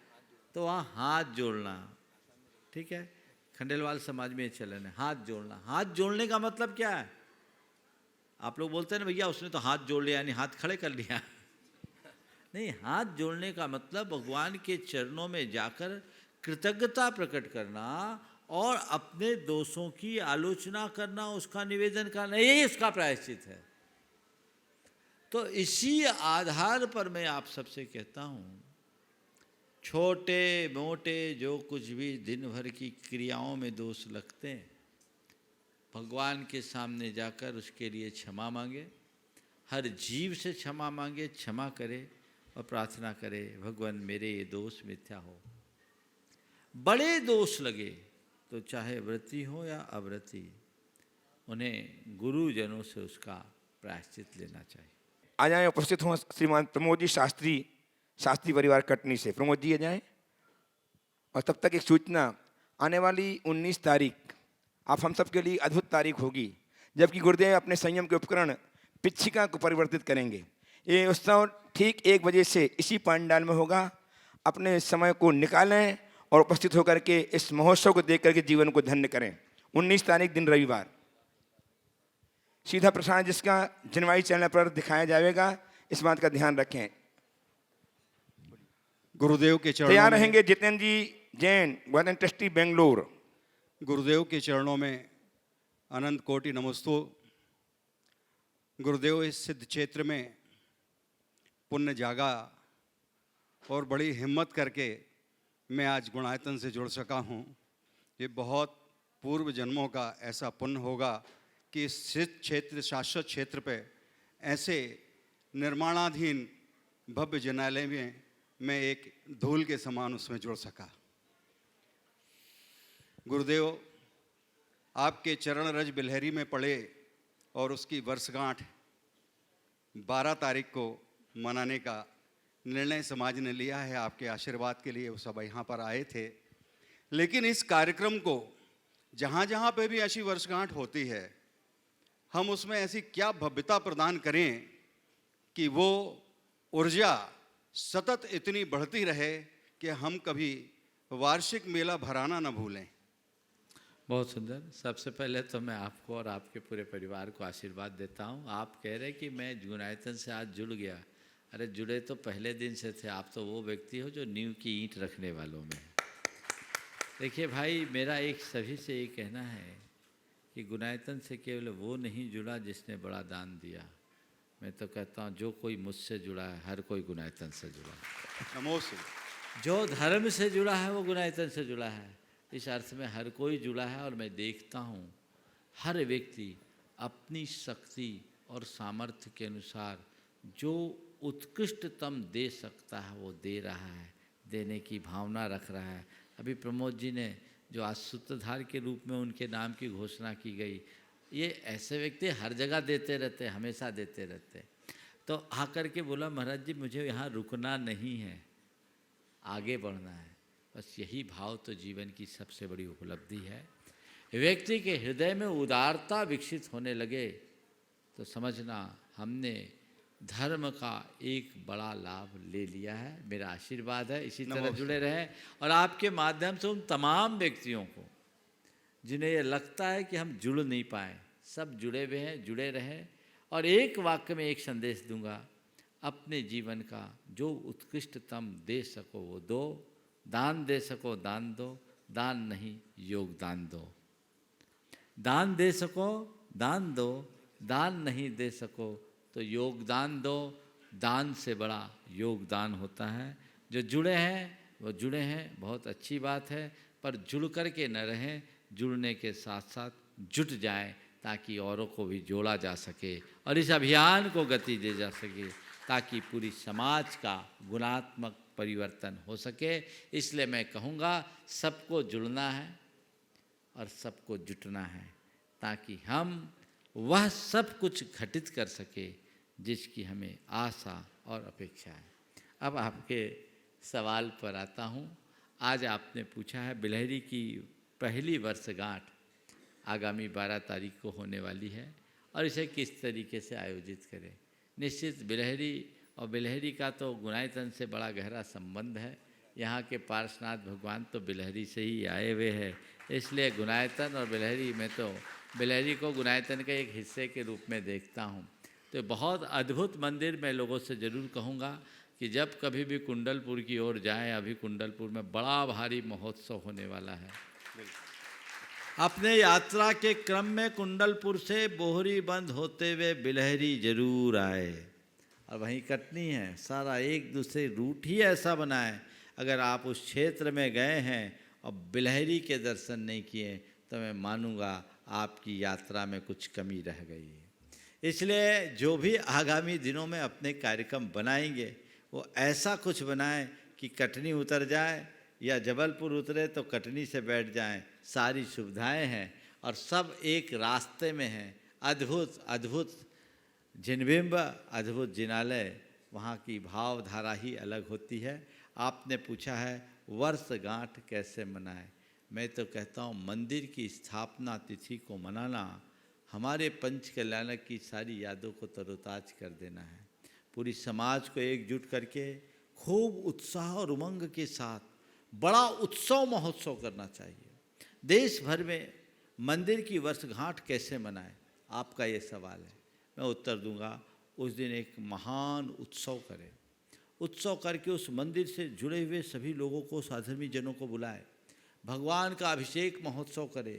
तो वहाँ हाथ जोड़ना, ठीक है, खंडेलवाल समाज में चलन है हाथ जोड़ना। हाथ जोड़ने का मतलब क्या है? आप लोग बोलते हैं ना भैया उसने तो हाथ जोड़ लिया, यानी हाथ खड़े कर लिया। नहीं, हाथ जोड़ने का मतलब भगवान के चरणों में जाकर कृतज्ञता प्रकट करना और अपने दोषों की आलोचना करना, उसका निवेदन करना, यही उसका प्रायश्चित है। तो इसी आधार पर मैं आप सबसे कहता हूँ, छोटे मोटे जो कुछ भी दिन भर की क्रियाओं में दोष लगते हैं, भगवान के सामने जाकर उसके लिए क्षमा मांगे, हर जीव से क्षमा मांगे, क्षमा करे और प्रार्थना करे, भगवान मेरे ये दोष मिथ्या हो। बड़े दोष लगे तो चाहे व्रती हो या अव्रती, उन्हें गुरुजनों से उसका प्रायश्चित लेना चाहिए। आ जाएं, उपस्थित हों श्रीमान प्रमोद जी शास्त्री परिवार कटनी से। प्रमोद जी आ जाएं। और तब तक एक सूचना, आने वाली 19 तारीख आप हम सब के लिए अद्भुत तारीख होगी, जबकि गुरुदेव अपने संयम के उपकरण पिच्छिका को परिवर्तित करेंगे। ये उत्सव ठीक 1 बजे से इसी पंडाल में होगा। अपने समय को निकालें और उपस्थित होकर के इस महोत्सव को देख करके जीवन को धन्य करें। 19 तारीख दिन रविवार। सीधा प्रसारण जिसका जनवाई चैनल पर दिखाया जाएगा, इस बात का ध्यान रखें। गुरुदेव के चरणों तैयार में रहेंगे जितेंद्र जी जैन, वेदन ट्रस्टी, बेंगलोर। गुरुदेव के चरणों में अनंत कोटि नमस्तु। गुरुदेव, इस सिद्ध क्षेत्र में पुण्य जागा और बड़ी हिम्मत करके मैं आज गुणायतन से जुड़ सका हूँ। ये बहुत पूर्व जन्मों का ऐसा पुण्य होगा कि इस सिद्ध क्षेत्र, शाश्वत क्षेत्र पे ऐसे निर्माणाधीन भव्य जिनालय में मैं एक धूल के समान उसमें जुड़ सका। गुरुदेव, आपके चरण रज बिलहरी में पड़े और उसकी वर्षगांठ 12 तारीख को मनाने का निर्णय समाज ने लिया है। आपके आशीर्वाद के लिए वो सब यहाँ पर आए थे। लेकिन इस कार्यक्रम को जहाँ जहाँ पे भी ऐसी वर्षगांठ होती है, हम उसमें ऐसी क्या भव्यता प्रदान करें कि वो ऊर्जा सतत इतनी बढ़ती रहे कि हम कभी वार्षिक मेला भराना न भूलें। बहुत सुंदर। सबसे पहले तो मैं आपको और आपके पूरे परिवार को आशीर्वाद देता हूँ। आप कह रहे कि मैं गुणायतन से आज जुड़ गया। अरे जुड़े तो पहले दिन से थे। आप तो वो व्यक्ति हो जो नींव की ईंट रखने वालों में। देखिए भाई, मेरा एक सभी से ये कहना है कि गुणायतन से केवल वो नहीं जुड़ा जिसने बड़ा दान दिया। मैं तो कहता हूँ जो कोई मुझसे जुड़ा है, हर कोई गुणायतन से जुड़ा है। नमोस्तु। जो धर्म से जुड़ा है वो गुणायतन से जुड़ा है। इस अर्थ में हर कोई जुड़ा है। और मैं देखता हूँ हर व्यक्ति अपनी शक्ति और सामर्थ्य के अनुसार जो उत्कृष्टतम दे सकता है वो दे रहा है, देने की भावना रख रहा है। अभी प्रमोद जी ने जो आज सूत्रधार के रूप में उनके नाम की घोषणा की गई, ये ऐसे व्यक्ति हर जगह देते रहते, हमेशा देते रहते। तो आकर के बोला, महाराज जी मुझे यहाँ रुकना नहीं है, आगे बढ़ना है। बस यही भाव तो जीवन की सबसे बड़ी उपलब्धि है। व्यक्ति के हृदय में उदारता विकसित होने लगे तो समझना हमने धर्म का एक बड़ा लाभ ले लिया है। मेरा आशीर्वाद है, इसी तरह जुड़े रहें। और आपके माध्यम से उन तमाम व्यक्तियों को जिन्हें ये लगता है कि हम जुड़ नहीं पाए, सब जुड़े हुए हैं, जुड़े रहें। और एक वाक्य में एक संदेश दूंगा, अपने जीवन का जो उत्कृष्टतम दे सको वो दो, दान दे सको दान दो, दान नहीं योगदान दो। दान दे सको दान दो, दान नहीं दे सको तो योगदान दो। दान से बड़ा योगदान होता है। जो जुड़े हैं वो जुड़े हैं, बहुत अच्छी बात है। पर जुड़ कर के न रहें, जुड़ने के साथ साथ जुट जाएं ताकि औरों को भी जोड़ा जा सके और इस अभियान को गति दे जा सके, ताकि पूरी समाज का गुणात्मक परिवर्तन हो सके। इसलिए मैं कहूँगा सबको जुड़ना है और सबको जुटना है, ताकि हम वह सब कुछ घटित कर सके जिसकी हमें आशा और अपेक्षा है। अब आपके सवाल पर आता हूँ। आज आपने पूछा है बिलहरी की पहली वर्षगांठ आगामी 12 तारीख को होने वाली है और इसे किस तरीके से आयोजित करें। निश्चित बिलहरी और बिलहरी का तो गुणायतन से बड़ा गहरा संबंध है। यहाँ के पार्श्वनाथ भगवान तो बिलहरी से ही आए हुए हैं, इसलिए गुणायतन और बिलहरी में तो बिलहरी को गुणायतन के एक हिस्से के रूप में देखता हूँ। तो बहुत अद्भुत मंदिर। मैं लोगों से ज़रूर कहूँगा कि जब कभी भी कुंडलपुर की ओर जाएं, अभी कुंडलपुर में बड़ा भारी महोत्सव होने वाला है। अपने यात्रा के क्रम में कुंडलपुर से बोहरी बंद होते हुए बिलहरी जरूर आए। और वहीं कटनी है, सारा एक दूसरे रूट ही ऐसा बना है। अगर आप उस क्षेत्र में गए हैं और बिलहरी के दर्शन नहीं किए तो मैं मानूंगा आपकी यात्रा में कुछ कमी रह गई है। इसलिए जो भी आगामी दिनों में अपने कार्यक्रम बनाएंगे वो ऐसा कुछ बनाएं कि कटनी उतर जाए या जबलपुर उतरे तो कटनी से बैठ जाएं। सारी सुविधाएं हैं और सब एक रास्ते में हैं। अद्भुत अद्भुत जिनबिंब, अद्भुत जिनालय, वहाँ की भावधारा ही अलग होती है। आपने पूछा है वर्षगांठ कैसे मनाएं। मैं तो कहता हूँ मंदिर की स्थापना तिथि को मनाना हमारे पंच कल्याणक की सारी यादों को तरोताज कर देना है। पूरी समाज को एकजुट करके खूब उत्साह और उमंग के साथ बड़ा उत्सव महोत्सव करना चाहिए। देश भर में मंदिर की वर्षगांठ कैसे मनाएं, आपका ये सवाल है। मैं उत्तर दूंगा, उस दिन एक महान उत्सव करें। उत्सव करके उस मंदिर से जुड़े हुए सभी लोगों को, साधर्मी जनों को बुलाए, भगवान का अभिषेक महोत्सव करे,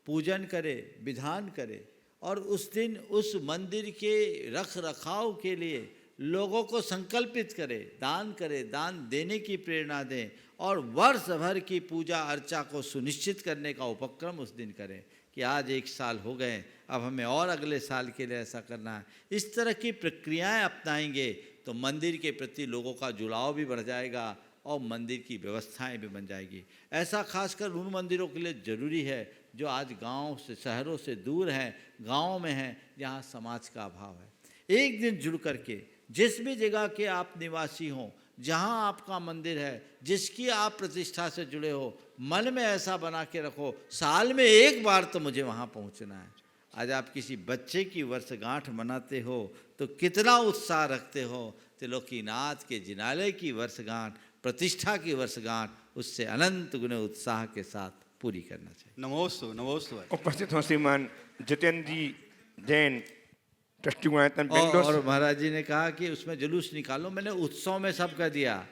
पूजन करे, विधान करे और उस दिन उस मंदिर के रख रखाव के लिए लोगों को संकल्पित करे, दान देने की प्रेरणा दें और वर्ष भर की पूजा अर्चा को सुनिश्चित करने का उपक्रम उस दिन करें कि आज 1 साल हो गए, अब हमें और अगले साल के लिए ऐसा करना है। इस तरह की प्रक्रियाएं अपनाएंगे तो मंदिर के प्रति लोगों का जुड़ाव भी बढ़ जाएगा और मंदिर की व्यवस्थाएं भी बन जाएगी। ऐसा खासकर उन मंदिरों के लिए ज़रूरी है जो आज गाँव से, शहरों से दूर हैं, गाँव में हैं, जहाँ समाज का अभाव है। एक दिन जुड़ करके जिस भी जगह के आप निवासी हों, जहाँ आपका मंदिर है, जिसकी आप प्रतिष्ठा से जुड़े हो, मन में ऐसा बना के रखो, साल में 1 बार तो मुझे वहाँ पहुँचना है। आज आप किसी बच्चे की वर्षगांठ मनाते हो तो कितना उत्साह रखते हो, त्रिलोकीनाथ के जिनालय की वर्षगांठ, प्रतिष्ठा की वर्षगांठ उससे अनंत गुने उत्साह के साथ पूरी करना चाहिए। नमोस्तु नमोस्तु। उपस्थित हो श्रीमान जितेंद्र जी जैन, ट्रस्टी गुणायतन और बेंगलोर। महाराज जी ने कहा कि उसमें जुलूस निकालो, मैंने उत्सव में सब कह दिया।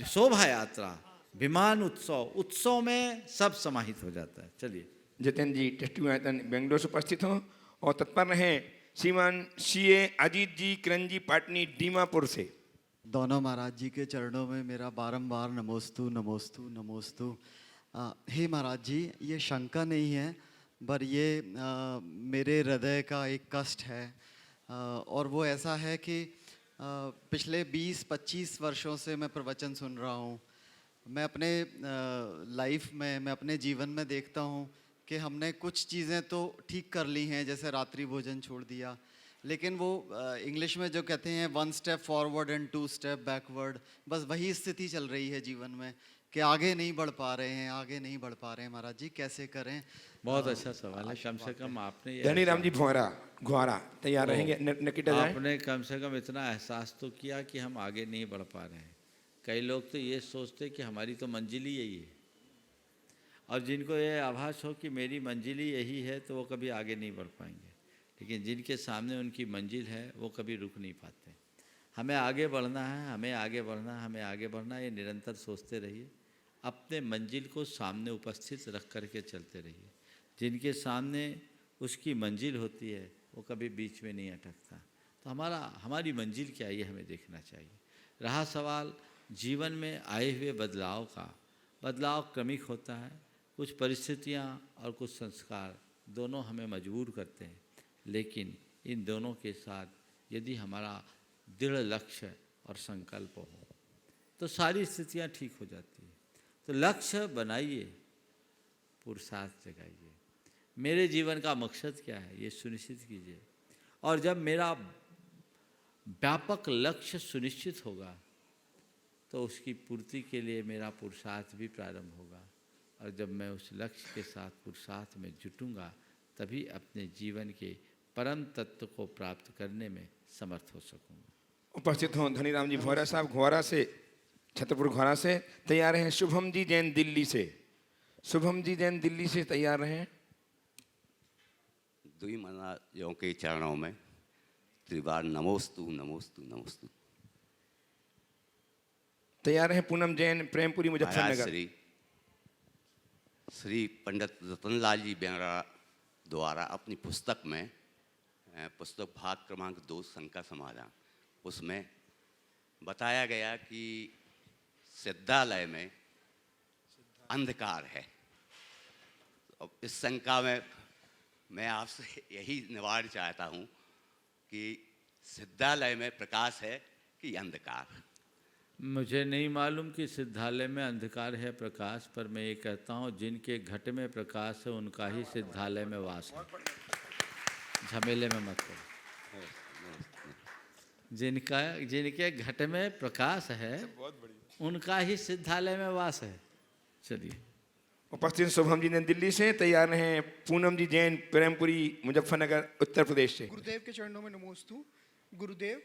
शोभा यात्रा, विमान उत्सव, उत्सव में सब समाहित हो जाता है। चलिए। जितेंद्र जी ट्रस्टी गुणायतन बेंगलोर से उपस्थित हो और तत्पर रहें श्रीमान सीए अजीत जी किरण जी पाटनी दीमापुर से। दोनों महाराज जी के चरणों में मेरा बारंबार नमोस्तु नमोस्तु नमोस्तु। हे महाराज जी, ये शंका नहीं है पर ये मेरे हृदय का एक कष्ट है और वो ऐसा है कि पिछले 20-25 वर्षों से मैं प्रवचन सुन रहा हूँ। मैं अपने लाइफ में, मैं अपने जीवन में देखता हूँ कि हमने कुछ चीज़ें तो ठीक कर ली हैं, जैसे रात्रि भोजन छोड़ दिया, लेकिन वो इंग्लिश में जो कहते हैं 1 step forward and 2 step backward, बस वही स्थिति चल रही है जीवन में कि आगे नहीं बढ़ पा रहे हैं, आगे नहीं बढ़ पा रहे हैं। महाराज जी कैसे करें? बहुत अच्छा सवाल है। कम से कम आपने धनीराम जी घुआरा तैयार रहेंगे, नकिटा जाए। आपने कम से कम इतना एहसास तो किया कि हम आगे नहीं बढ़ पा रहे हैं। कई लोग तो ये सोचते कि हमारी तो मंजिल ही यही है, और जिनको ये आभास हो कि मेरी मंजिल ही यही है तो वो कभी आगे नहीं बढ़ पाएंगे। लेकिन जिनके सामने उनकी मंजिल है वो कभी रुक नहीं पाते। हमें आगे बढ़ना है, हमें आगे बढ़ना है, हमें आगे बढ़ना है, ये निरंतर सोचते रहिए। अपने मंजिल को सामने उपस्थित रख करके चलते रहिए। जिनके सामने उसकी मंजिल होती है वो कभी बीच में नहीं अटकता। तो हमारी मंजिल क्या है ये हमें देखना चाहिए। रहा सवाल जीवन में आए हुए बदलाव का, बदलाव क्रमिक होता है। कुछ परिस्थितियाँ और कुछ संस्कार दोनों हमें मजबूर करते हैं, लेकिन इन दोनों के साथ यदि हमारा दृढ़ लक्ष्य और संकल्प हो तो सारी स्थितियाँ ठीक हो जाती हैं। तो लक्ष्य बनाइए, पुरुषार्थ जगाइए। मेरे जीवन का मकसद क्या है ये सुनिश्चित कीजिए, और जब मेरा व्यापक लक्ष्य सुनिश्चित होगा तो उसकी पूर्ति के लिए मेरा पुरुषार्थ भी प्रारंभ होगा, और जब मैं उस लक्ष्य के साथ पुरुषार्थ में जुटूंगा तभी अपने जीवन के परम तत्व को प्राप्त करने में समर्थ हो सकूंगा। उपस्थित हों धनीराम जी भोरा साहब घोरा से, छतरपुर घोरा से तैयार हैं। शुभम जी जैन दिल्ली से, शुभम जी जैन दिल्ली से तैयार हैं। दुई महाराजों के चरणों में त्रिवार नमोस्तु नमोस्तु नमोस्तु। तैयार हैं पूनम जैन प्रेमपुरी मुजफ्फरनगर। श्री पंडित रतनलाल जी बेंगरा द्वारा अपनी पुस्तक में, पुस्तक भाग क्रमांक 2 शंका समाधान, उसमें बताया गया कि सिद्धालय में अंधकार है। अब इस शंका में मैं आपसे यही निवारण चाहता हूँ कि सिद्धालय में प्रकाश है कि अंधकार। मुझे नहीं मालूम कि सिद्धालय में अंधकार है प्रकाश, पर मैं ये कहता हूँ जिनके घट में प्रकाश है उनका ही सिद्धालय में वास है। झमेले में मत करो। जिनके घट में प्रकाश है उनका ही सिद्धालय में वास है। चलिए। उपस्थित शुभम जी नई दिल्ली से, तैयार हैं पूनम जी जैन प्रेमपुरी मुजफ्फरनगर उत्तर प्रदेश से। गुरुदेव के चरणों में नमोस्तु। गुरुदेव,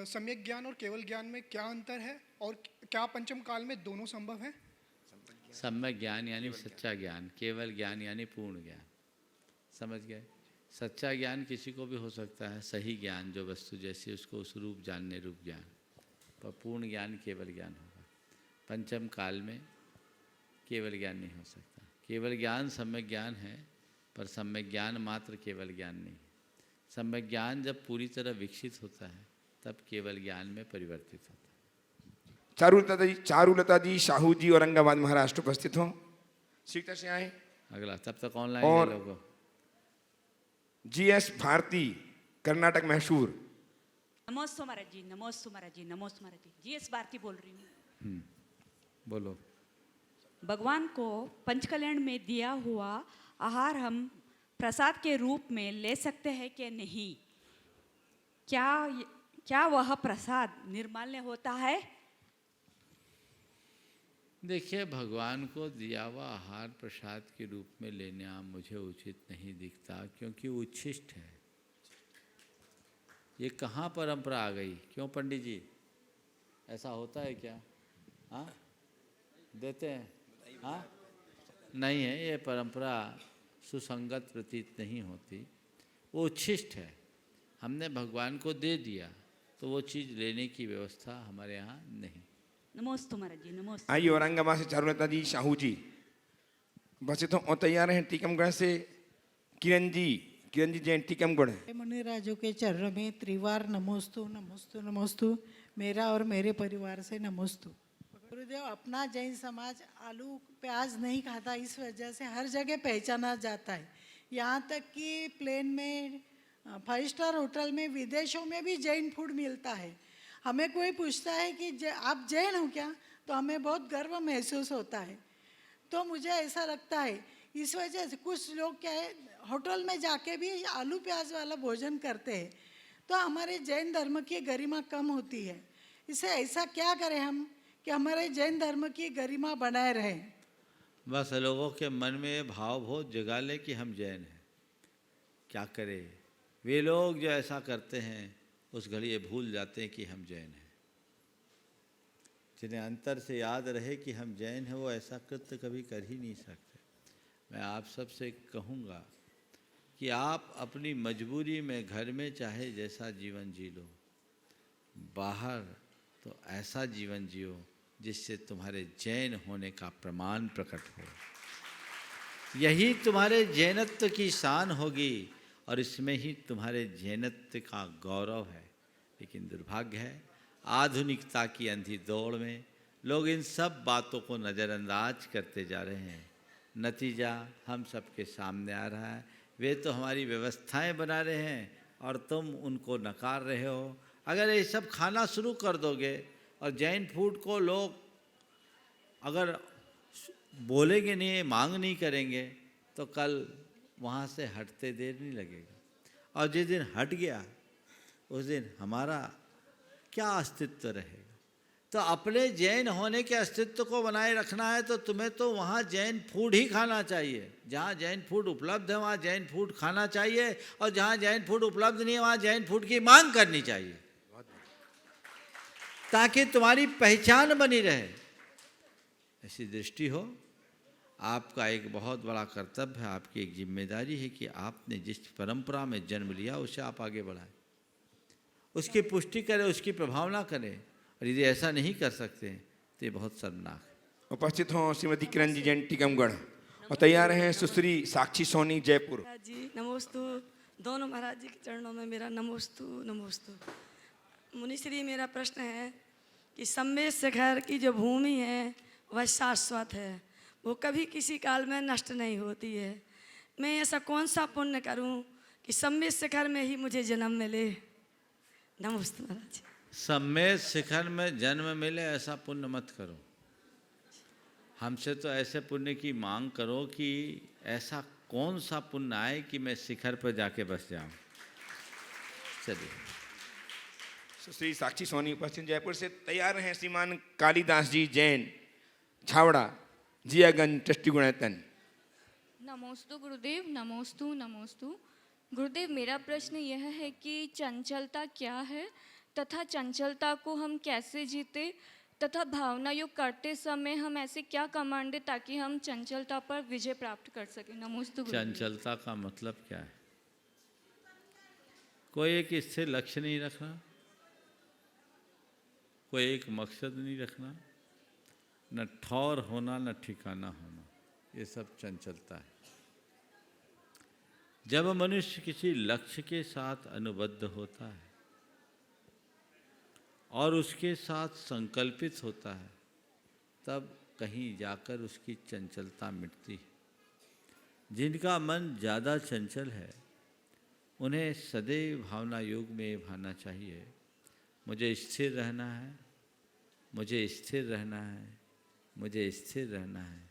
सम्यक ज्ञान और केवल ज्ञान में क्या अंतर है और क्या पंचम काल में दोनों संभव है? सम्यक ज्ञान यानी सच्चा ज्ञान, केवल ज्ञान यानी पूर्ण ज्ञान। समझ गए? सच्चा ज्ञान किसी को भी हो सकता है, सही ज्ञान जो वस्तु जैसी उसको उस रूप जानने रूप ज्ञान, पर पूर्ण ज्ञान केवल ज्ञान होगा। पंचम काल में केवल ज्ञान नहीं हो सकता। केवल ज्ञान सम्यक ज्ञान है, पर सम्यक ज्ञान मात्र केवल ज्ञान नहीं है। सम्यक ज्ञान जब पूरी तरह विकसित होता है तब केवल ज्ञान में परिवर्तित होता है। चारुलता जी शाहू जी औरंगाबाद महाराष्ट्र उपस्थित हो, सीता से आए। अगला तब तक ऑनलाइन और लोगों जीएस भारती कर्नाटक मैसूर। नमोस्तु महाराज जी, नमोस्तु महाराज जी, नमोस्तु महाराज जी। जीएस भारती बोल रही हूँ। बोलो। भगवान को पंचकल्याण में दिया हुआ आहार हम प्रसाद के रूप में ले सकते हैं कि नहीं? क्या वह प्रसाद निर्माल्य होता है? देखिए, भगवान को दिया हुआ आहार प्रसाद के रूप में लेना मुझे उचित नहीं दिखता, क्योंकि उच्छिष्ट है। ये कहाँ परंपरा आ गई? क्यों पंडित जी, ऐसा होता है क्या? हाँ, देते हैं? हाँ, नहीं है, ये परंपरा सुसंगत प्रतीत नहीं होती, वो उच्छिष्ट है। हमने भगवान को दे दिया तो वो चीज़ लेने की व्यवस्था हमारे यहाँ नहीं। नमोस्तु महाराज जी, नमोस्तु। आइए औरंगाबाद से चारुलता जी शाहू जी बसे तो और तैयार हैं टीकमगढ़ से किरण जी जैन टीकमगढ़ है। मुनिराजों के चरणों में त्रिवार नमोस्तु नमोस्तु नमोस्तु, मेरा और मेरे परिवार से नमोस्तु। गुरुदेव, अपना जैन समाज आलू प्याज नहीं खाता, इस वजह से हर जगह पहचाना जाता है। यहाँ तक कि प्लेन में 5 स्टार होटल में विदेशों में भी जैन फूड मिलता है। हमें कोई पूछता है कि आप जैन हो क्या, तो हमें बहुत गर्व महसूस होता है। तो मुझे ऐसा लगता है इस वजह से कुछ लोग क्या है, होटल में जाके भी आलू प्याज वाला भोजन करते हैं, तो हमारे जैन धर्म की गरिमा कम होती है। इसे ऐसा क्या करें हम कि हमारे जैन धर्म की गरिमा बनाए रहें? बस लोगों के मन में ये भाव बहुत जगा ले कि हम जैन हैं। क्या करें? वे लोग जो ऐसा करते हैं उस घड़ी ये भूल जाते हैं कि हम जैन हैं। जिन्हें अंतर से याद रहे कि हम जैन हैं, वो ऐसा कृत्य कभी कर ही नहीं सकते। मैं आप सबसे कहूँगा कि आप अपनी मजबूरी में घर में चाहे जैसा जीवन जी लो, बाहर तो ऐसा जीवन जियो जिससे तुम्हारे जैन होने का प्रमाण प्रकट हो। यही तुम्हारे जैनत्व की शान होगी और इसमें ही तुम्हारे जैनत्व का गौरव है। लेकिन दुर्भाग्य है, आधुनिकता की अंधी दौड़ में लोग इन सब बातों को नज़रअंदाज करते जा रहे हैं। नतीजा हम सबके सामने आ रहा है। वे तो हमारी व्यवस्थाएं बना रहे हैं और तुम उनको नकार रहे हो। अगर ये सब खाना शुरू कर दोगे और जैन फूड को लोग अगर बोलेंगे नहीं, मांग नहीं करेंगे, तो कल वहाँ से हटते देर नहीं लगेगा। और जिस दिन हट गया उस दिन हमारा क्या अस्तित्व रहेगा? तो अपने जैन होने के अस्तित्व को बनाए रखना है तो तुम्हें तो वहाँ जैन फूड ही खाना चाहिए। जहाँ जैन फूड उपलब्ध है वहाँ जैन फूड खाना चाहिए, और जहाँ जैन फूड उपलब्ध नहीं है वहाँ जैन फूड की मांग करनी चाहिए, ताकि तुम्हारी पहचान बनी रहे। ऐसी दृष्टि हो। आपका एक बहुत बड़ा कर्तव्य है, आपकी एक जिम्मेदारी है कि आपने जिस परंपरा में जन्म लिया उसे आप आगे बढ़ाएं, उसकी पुष्टि करें, उसकी प्रभावना करें। और यदि ऐसा नहीं कर सकते तो ये बहुत शर्मनाक है। उपस्थित हों श्रीमती किरण जी जैन टीकमगढ़ और तैयार हैं सुश्री साक्षी सोनी जयपुर। जी नमोस्तु। दोनों महाराज जी के चरणों में मेरा नमोस्तु नमोस्तु। मुनिश्री, मेरा प्रश्न है कि सम्मेद शिखर की जो भूमि है वह शाश्वत है, वो कभी किसी काल में नष्ट नहीं होती है। मैं ऐसा कौन सा पुण्य करूं कि सम्मेद शिखर में ही मुझे जन्म मिले? नमस्ते महाराज। सम्मेद शिखर में जन्म मिले ऐसा पुण्य मत करो। हमसे तो ऐसे पुण्य की मांग करो कि ऐसा कौन सा पुण्य आए कि मैं शिखर पर जाके बस जाऊं। चलिए। श्री साक्षी सोनी उपस्थित जयपुर से तैयार हैं श्रीमान कालिदास जी जैन छावड़ा जियागंज ट्रस्टी गुणायतन। नमोस्तु गुरुदेव, नमोस्तु नमोस्तु। गुरुदेव, मेरा प्रश्न यह है कि चंचलता क्या है तथा चंचलता को हम कैसे जीते, तथा भावना योग करते समय हम ऐसे क्या कमांडे ताकि हम चंचलता पर विजय प्राप्त कर सकें। नमोस्तु गुरुदेव। चंचलता का मतलब क्या है? कोई एक स्थिर लक्ष्य नहीं रखना, कोई एक मकसद नहीं रखना, न ठौर होना न ठिकाना होना, ये सब चंचलता है। जब मनुष्य किसी लक्ष्य के साथ अनुबद्ध होता है और उसके साथ संकल्पित होता है, तब कहीं जाकर उसकी चंचलता मिटती है। जिनका मन ज़्यादा चंचल है उन्हें सदैव भावना योग में भाना चाहिए। मुझे स्थिर रहना है, मुझे स्थिर रहना है, मुझे स्थिर रहना है,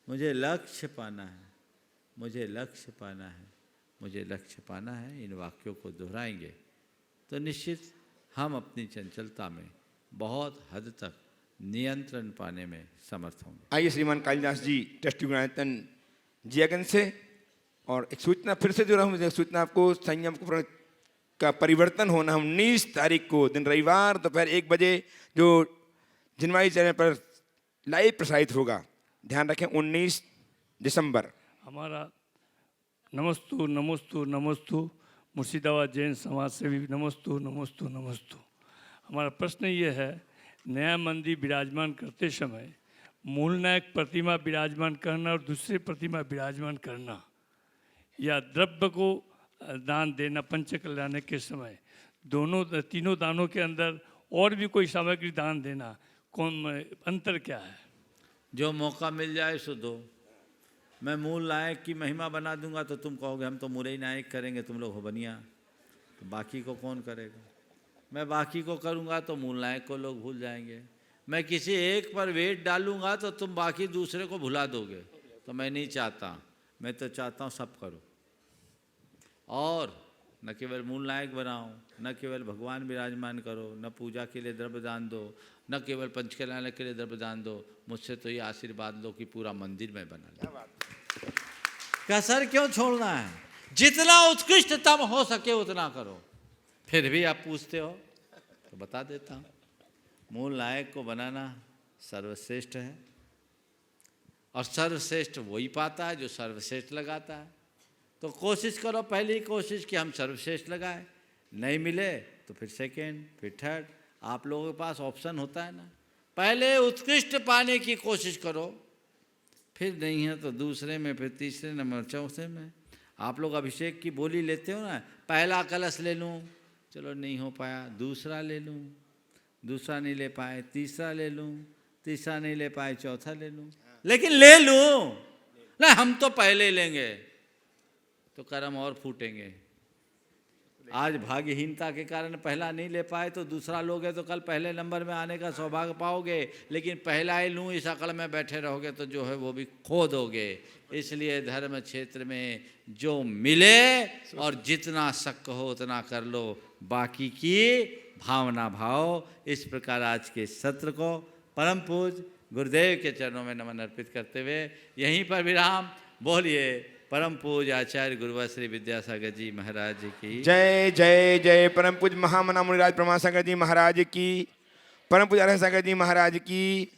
मुझे लक्ष्य पाना है, मुझे लक्ष्य पाना है, मुझे लक्ष्य पाना है। इन वाक्यों को दोहराएंगे तो निश्चित हम अपनी चंचलता में बहुत हद तक नियंत्रण पाने में समर्थ होंगे। आइए श्रीमान कालिदास जी ट्रस्टी गुणायतन जियागंज से, और एक सूचना फिर से जो रहा सूचना आपको, संयम का परिवर्तन होना 19 तारीख को दिन रविवार दोपहर 1 बजे जो जिनवाई चैनल पर लाइव प्रसारित होगा, ध्यान रखें 19 दिसंबर। हमारा नमस्तु नमस्तु नमस्तु मुर्शिदाबाद जैन समाज से भी नमस्तु नमस्तु नमस्तु। हमारा प्रश्न ये है, नया मंदिर विराजमान करते समय मूल नायक प्रतिमा विराजमान करना और दूसरे प्रतिमा विराजमान करना, या द्रव्य को दान देना पंच कल्याण के समय, तीनों दानों के अंदर और भी कोई सामग्री दान देना, कौन अंतर क्या है? जो मौका मिल जाए सो दो। मैं मूल नायक की महिमा बना दूंगा तो तुम कहोगे हम तो मूल ही नायक करेंगे, तुम लोग हो बनिया, तो बाकी को कौन करेगा? मैं बाकी को करूंगा तो मूल नायक को लोग भूल जाएंगे। मैं किसी एक पर वेट डालूंगा तो तुम बाकी दूसरे को भुला दोगे, तो मैं नहीं चाहता। मैं तो चाहता हूँ सब करो, और न केवल मूल नायक बनाओ, न केवल भगवान विराजमान करो, न पूजा के लिए द्रव्य दान दो, न केवल पंचकल्याण के लिए द्रव्य दान दो, मुझसे तो ये आशीर्वाद लो कि पूरा मंदिर में बना लो। कसर क्यों छोड़ना है? जितना उत्कृष्टतम हो सके उतना करो। फिर भी आप पूछते हो तो बता देता हूँ, मूल नायक को बनाना सर्वश्रेष्ठ है, और सर्वश्रेष्ठ वही पाता है जो सर्वश्रेष्ठ लगाता है। तो कोशिश करो, पहली कोशिश कि हम सर्वश्रेष्ठ लगाए, नहीं मिले तो फिर सेकेंड, फिर थर्ड। आप लोगों के पास ऑप्शन होता है ना। पहले उत्कृष्ट पाने की कोशिश करो, फिर नहीं है तो दूसरे में, फिर तीसरे नंबर, चौथे में। आप लोग अभिषेक की बोली लेते हो ना, पहला कलश ले लूँ, चलो नहीं हो पाया, दूसरा ले लूँ, दूसरा नहीं ले पाए, तीसरा ले लूँ, तीसरा नहीं ले पाए, चौथा ले लूँ, लेकिन ले लूँ ना। हम तो पहले लेंगे तो कर्म और फूटेंगे। आज भाग्यहीनता के कारण पहला नहीं ले पाए तो दूसरा लोगे तो कल पहले नंबर में आने का सौभाग्य पाओगे, लेकिन पहला ही लूँ इस अकल में बैठे रहोगे तो जो है वो भी खो दोगे। इसलिए धर्म क्षेत्र में जो मिले और जितना शक हो उतना कर लो, बाकी की भावना भाव। इस प्रकार आज के सत्र को परम पूज गुरुदेव के चरणों में नमन अर्पित करते हुए यहीं पर विराम। बोलिए परम पूज आचार्य गुरुवर श्री विद्यासागर जी महाराज की जय जय जय। परम पूज महामना मुनिराज प्रमाण सागर जी महाराज की, परम पूज सागर जी महाराज की।